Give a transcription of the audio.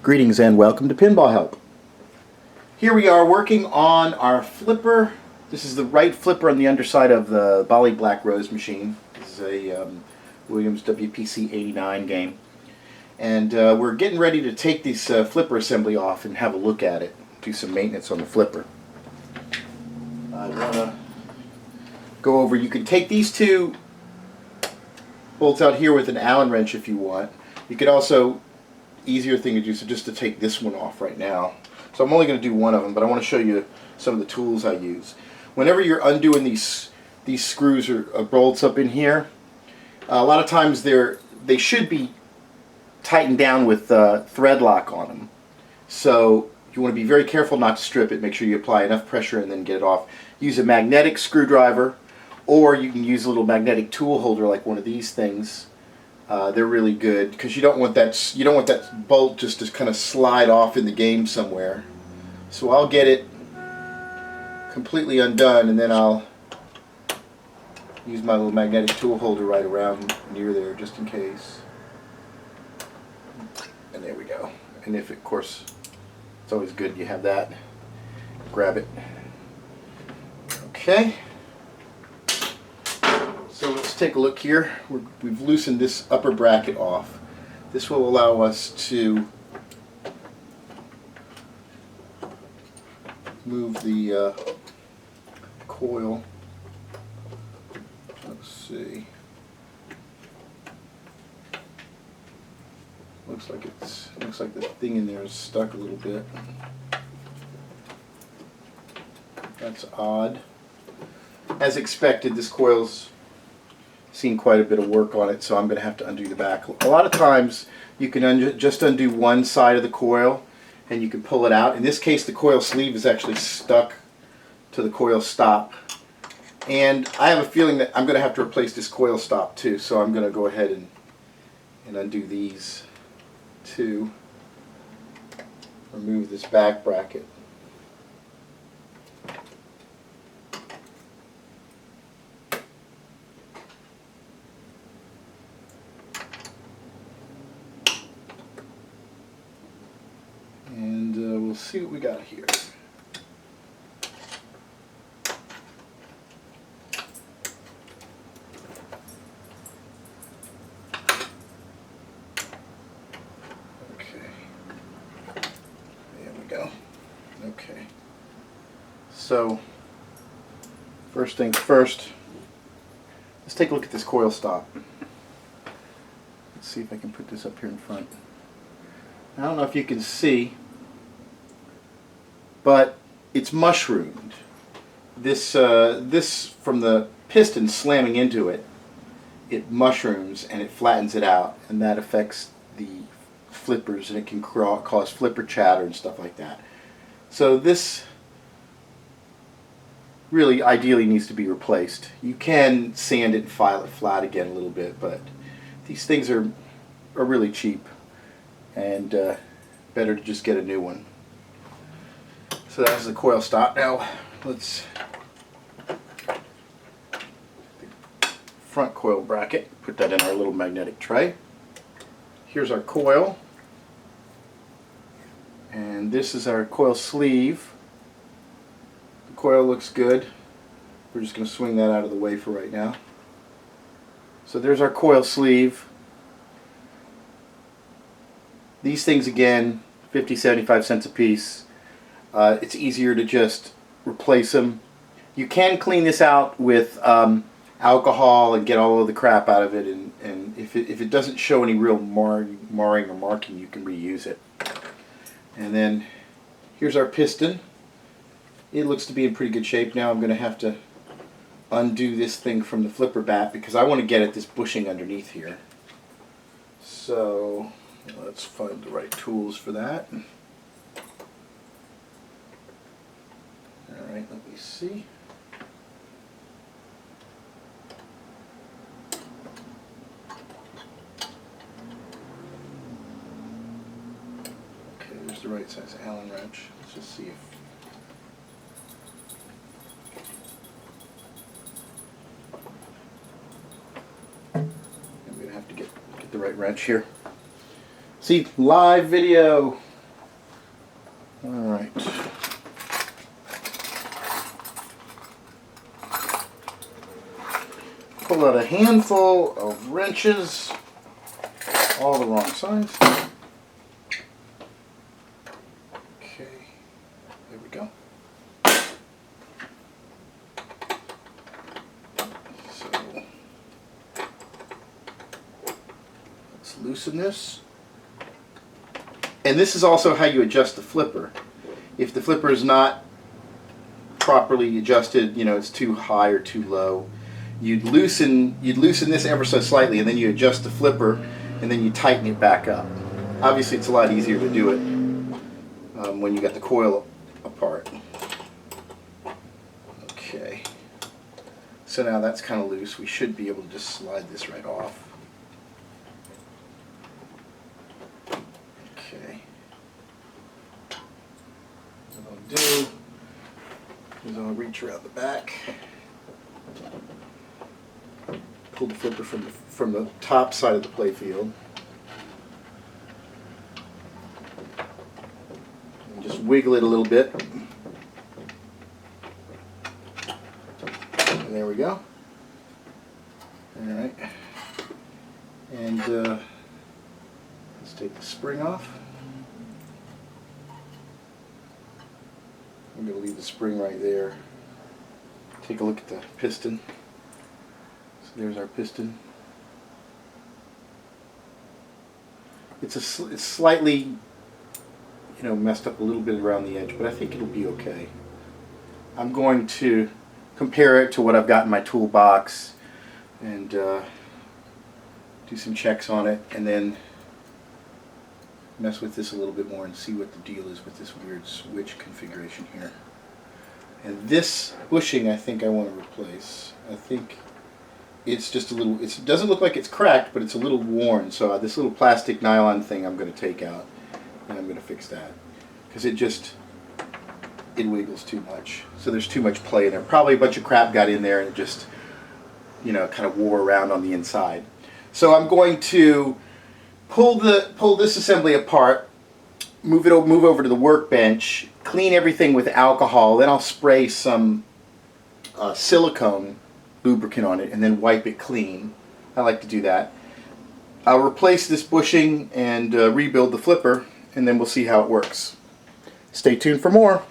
Greetings and welcome to Pinball Help. Here we are working on our flipper. This is the right flipper on the underside of the Bally Black Rose machine. This is a Williams WPC 89 game. And we're getting ready to take this flipper assembly off and have a look at it. Do some maintenance on the flipper. I want to go over, you can take these two bolts out here with an Allen wrench if you want. You could also, easier thing to do, so just to take this one off right now. So I'm only going to do one of them, but I want to show you some of the tools I use. Whenever you're undoing these screws or bolts up in here, a lot of times they should be tightened down with thread lock on them. So you want to be very careful not to strip it. Make sure you apply enough pressure and then get it off. Use a magnetic screwdriver, or you can use a little magnetic tool holder like one of these things. They're really good because you don't want that bolt just to kind of slide off in the game somewhere. So I'll get it completely undone, and then I'll use my little magnetic tool holder right around near there just in case. And there we go. And if, of course, it's always good you have that. Grab it. Okay. So let's take a look here. We've loosened this upper bracket off. This will allow us to move the coil. Let's see. Looks like the thing in there is stuck a little bit. That's odd. As expected, this coil's seen quite a bit of work on it, so I'm going to have to undo the back. A lot of times you can just undo one side of the coil and you can pull it out. In this case, the coil sleeve is actually stuck to the coil stop, and I have a feeling that I'm going to have to replace this coil stop too, so I'm going to go ahead and undo these to remove this back bracket. And we'll see what we got here. Okay. There we go. Okay. So, first things first, let's take a look at this coil stop. Let's see if I can put this up here in front. I don't know if you can see, but it's mushroomed. This from the piston slamming into it, it mushrooms and it flattens it out, and that affects the flippers, and it can cause flipper chatter and stuff like that. So this really ideally needs to be replaced. You can sand it and file it flat again a little bit, but these things are really cheap, and better to just get a new one. So that's the coil stop. Now let's the front coil bracket, put that in our little magnetic tray. Here's our coil, and this is our coil sleeve. The coil looks good. We're just going to swing that out of the way for right now. So there's our coil sleeve. These things, again, 50-75 cents a piece. It's easier to just replace them. You can clean this out with alcohol and get all of the crap out of it, and if it doesn't show any real marring or marking, you can reuse it. And then here's our piston. It looks to be in pretty good shape now. I'm going to have to undo this thing from the flipper bat because I want to get at this bushing underneath here. So let's find the right tools for that. Alright, let me see. Okay, there's the right size Allen wrench. Let's just see if... I'm going to have to get the right wrench here. See, live video. Alright. Pull out a handful of wrenches, all the wrong size. Okay, there we go. So, let's loosen this. And this is also how you adjust the flipper. If the flipper is not properly adjusted, you know, it's too high or too low, you'd loosen this ever so slightly, and then you adjust the flipper, and then you tighten it back up. Obviously, it's a lot easier to do it when you got the coil apart. Okay. So now that's kind of loose. We should be able to just slide this right off. Okay. What I'll do is I'll reach around the back, pull the flipper from the top side of the playfield, and just wiggle it a little bit. And there we go. Alright. And let's take the spring off. I'm going to leave the spring right there. Take a look at the piston. So there's our piston. It's slightly, you know, messed up a little bit around the edge, but I think it'll be okay. I'm going to compare it to what I've got in my toolbox and do some checks on it, and then mess with this a little bit more and see what the deal is with this weird switch configuration here. And this bushing, I think I want to replace. I think it's just a little, it doesn't look like it's cracked, but it's a little worn. So this little plastic nylon thing I'm going to take out, and I'm going to fix that. Because it wiggles too much. So there's too much play in there. Probably a bunch of crap got in there and it just, you know, kind of wore around on the inside. So I'm going to pull this assembly apart, move over to the workbench, clean everything with alcohol, then I'll spray some silicone lubricant on it and then wipe it clean. I like to do that. I'll replace this bushing and rebuild the flipper, and then we'll see how it works. Stay tuned for more.